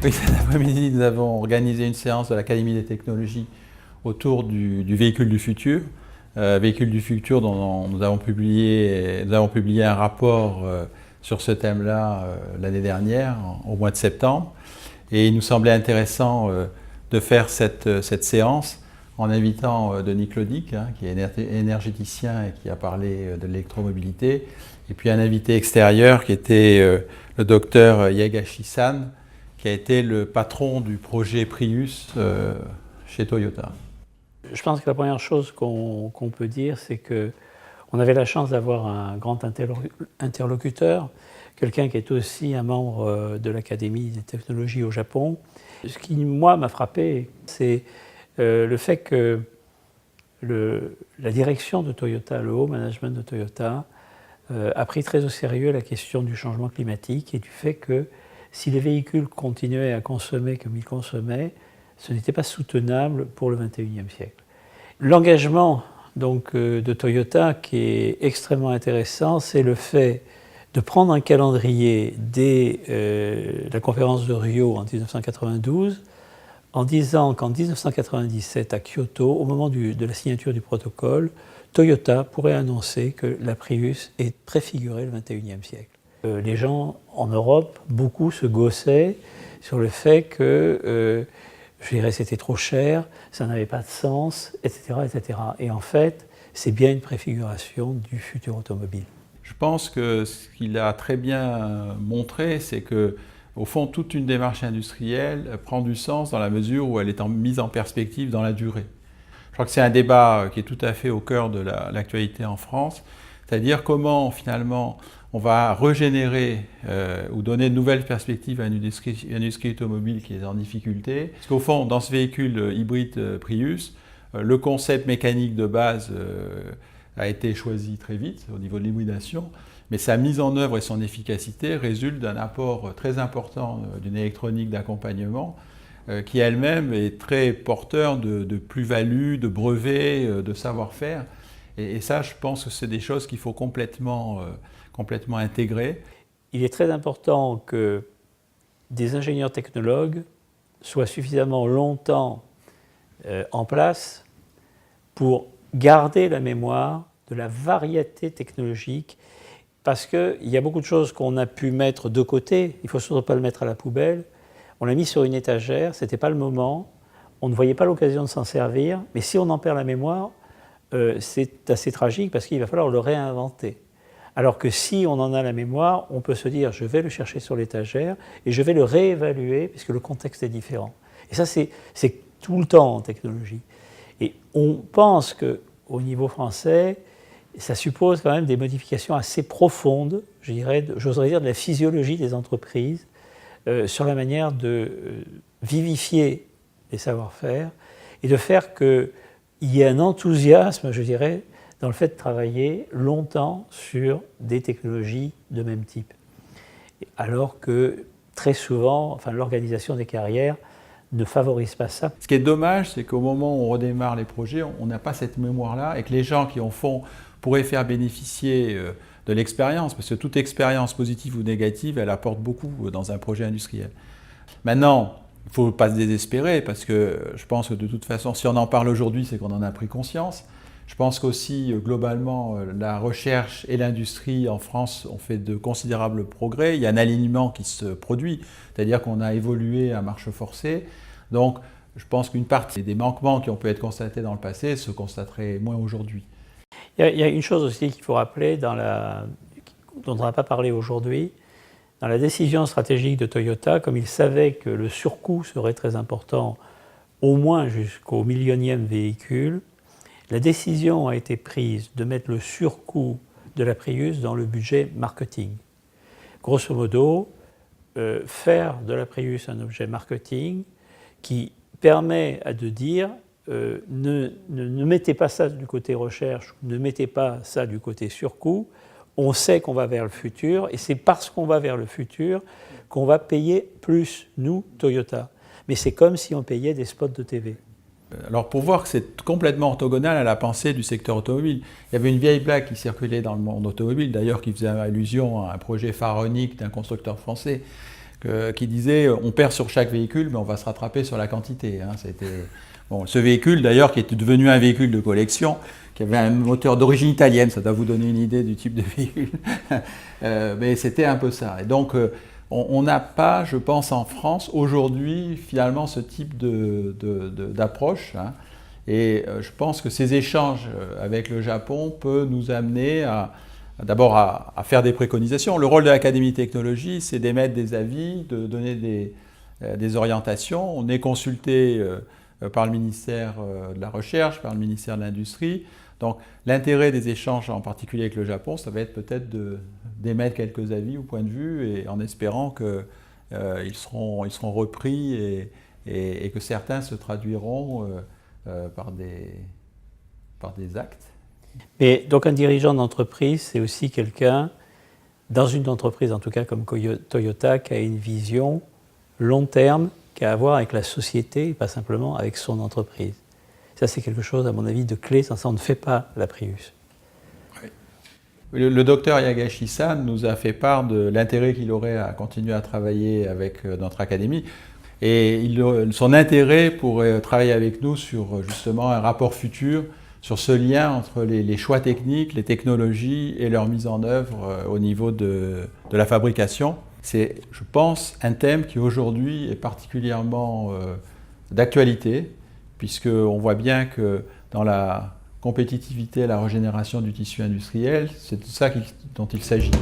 Oui, cet après-midi, nous avons organisé une séance de l'Académie des technologies autour du véhicule du futur. Véhicule du futur dont nous avons publié un rapport sur ce thème-là l'année dernière, au mois de septembre. Et il nous semblait intéressant de faire cette séance en invitant Denis Clodic, qui est énergéticien et qui a parlé de l'électromobilité, et puis un invité extérieur qui était le docteur Yagashi-san, qui a été le patron du projet Prius chez Toyota. Je pense que la première chose qu'on peut dire, c'est qu'on avait la chance d'avoir un grand interlocuteur, quelqu'un qui est aussi un membre de l'Académie des technologies au Japon. Ce qui, moi, m'a frappé, c'est le fait que la direction de Toyota, le haut management de Toyota, a pris très au sérieux la question du changement climatique et du fait que si les véhicules continuaient à consommer comme ils consommaient, ce n'était pas soutenable pour le XXIe siècle. L'engagement donc de Toyota qui est extrêmement intéressant, c'est le fait de prendre un calendrier dès la conférence de Rio en 1992, en disant qu'en 1997 à Kyoto, au moment de la signature du protocole, Toyota pourrait annoncer que la Prius est préfigurée le XXIe siècle. Les gens en Europe, beaucoup se gaussaient sur le fait que je dirais c'était trop cher, ça n'avait pas de sens, etc., etc. Et en fait, c'est bien une préfiguration du futur automobile. Je pense que ce qu'il a très bien montré, c'est que, au fond, toute une démarche industrielle prend du sens dans la mesure où elle est mise en perspective dans la durée. Je crois que c'est un débat qui est tout à fait au cœur de l'actualité en France, c'est-à-dire comment finalement on va régénérer ou donner de nouvelles perspectives à une industrie automobile qui est en difficulté. Parce qu'au fond, dans ce véhicule hybride Prius, le concept mécanique de base a été choisi très vite au niveau de l'hybridation, mais sa mise en œuvre et son efficacité résultent d'un apport très important d'une électronique d'accompagnement qui elle-même est très porteur de plus-value, de brevets, de savoir-faire. Et ça, je pense que c'est des choses qu'il faut complètement intégrer. Il est très important que des ingénieurs technologues soient suffisamment longtemps en place pour garder la mémoire de la variété technologique, parce qu'il y a beaucoup de choses qu'on a pu mettre de côté, il ne faut surtout pas le mettre à la poubelle. On l'a mis sur une étagère, ce n'était pas le moment, on ne voyait pas l'occasion de s'en servir, mais si on en perd la mémoire, c'est assez tragique parce qu'il va falloir le réinventer. Alors que si on en a la mémoire, on peut se dire je vais le chercher sur l'étagère et je vais le réévaluer puisque le contexte est différent. Et ça, c'est tout le temps en technologie. Et on pense qu'au niveau français, ça suppose quand même des modifications assez profondes, je dirais, j'oserais dire de la physiologie des entreprises, sur la manière de vivifier les savoir-faire et de faire qu'il y ait un enthousiasme, je dirais, dans le fait de travailler longtemps sur des technologies de même type. Alors que très souvent, enfin, l'organisation des carrières ne favorise pas ça. Ce qui est dommage, c'est qu'au moment où on redémarre les projets, on n'a pas cette mémoire-là et que les gens qui en font pourraient faire bénéficier de l'expérience, parce que toute expérience positive ou négative, elle apporte beaucoup dans un projet industriel. Maintenant, il ne faut pas se désespérer, parce que je pense que de toute façon, si on en parle aujourd'hui, c'est qu'on en a pris conscience. Je pense qu'aussi, globalement, la recherche et l'industrie en France ont fait de considérables progrès. Il y a un alignement qui se produit, c'est-à-dire qu'on a évolué à marche forcée. Donc, je pense qu'une partie des manquements qui ont pu être constatés dans le passé se constateraient moins aujourd'hui. Il y a une chose aussi qu'il faut rappeler, dont on n'a pas parlé aujourd'hui. Dans la décision stratégique de Toyota, comme ils savaient que le surcoût serait très important, au moins jusqu'au millionième véhicule, la décision a été prise de mettre le surcoût de la Prius dans le budget marketing. Grosso modo, faire de la Prius un objet marketing qui permet de dire ne mettez pas ça du côté recherche, ne mettez pas ça du côté surcoût, on sait qu'on va vers le futur, et c'est parce qu'on va vers le futur qu'on va payer plus, nous, Toyota. Mais c'est comme si on payait des spots de TV. Alors pour voir que c'est complètement orthogonal à la pensée du secteur automobile, il y avait une vieille blague qui circulait dans le monde automobile, d'ailleurs qui faisait allusion à un projet pharaonique d'un constructeur français, qui disait on perd sur chaque véhicule, mais on va se rattraper sur la quantité. Hein. Bon, ce véhicule d'ailleurs qui était devenu un véhicule de collection, qui avait un moteur d'origine italienne, ça doit vous donner une idée du type de véhicule, mais c'était un peu ça. Et donc on n'a pas, je pense, en France aujourd'hui finalement ce type d'approche. Hein. Et je pense que ces échanges avec le Japon peuvent nous amener d'abord à faire des préconisations. Le rôle de l'Académie Technologie, c'est d'émettre des avis, de donner des orientations. On est consulté par le ministère de la Recherche, par le ministère de l'Industrie. Donc l'intérêt des échanges, en particulier avec le Japon, ça va être peut-être d'émettre quelques avis ou points de vue, et en espérant qu'ils seront repris et que certains se traduiront par des actes. Mais donc un dirigeant d'entreprise, c'est aussi quelqu'un, dans une entreprise en tout cas comme Toyota, qui a une vision long terme, qui a à voir avec la société et pas simplement avec son entreprise. Ça, c'est quelque chose, à mon avis, de clé, sans ça on ne fait pas la Prius. Le docteur Yagashi-san nous a fait part de l'intérêt qu'il aurait à continuer à travailler avec notre académie. Et son intérêt pour travailler avec nous sur justement un rapport futur, sur ce lien entre les choix techniques, les technologies et leur mise en œuvre au niveau de la fabrication. C'est, je pense, un thème qui aujourd'hui est particulièrement d'actualité, puisqu'on voit bien que dans la compétitivité et la régénération du tissu industriel, c'est de ça dont il s'agit.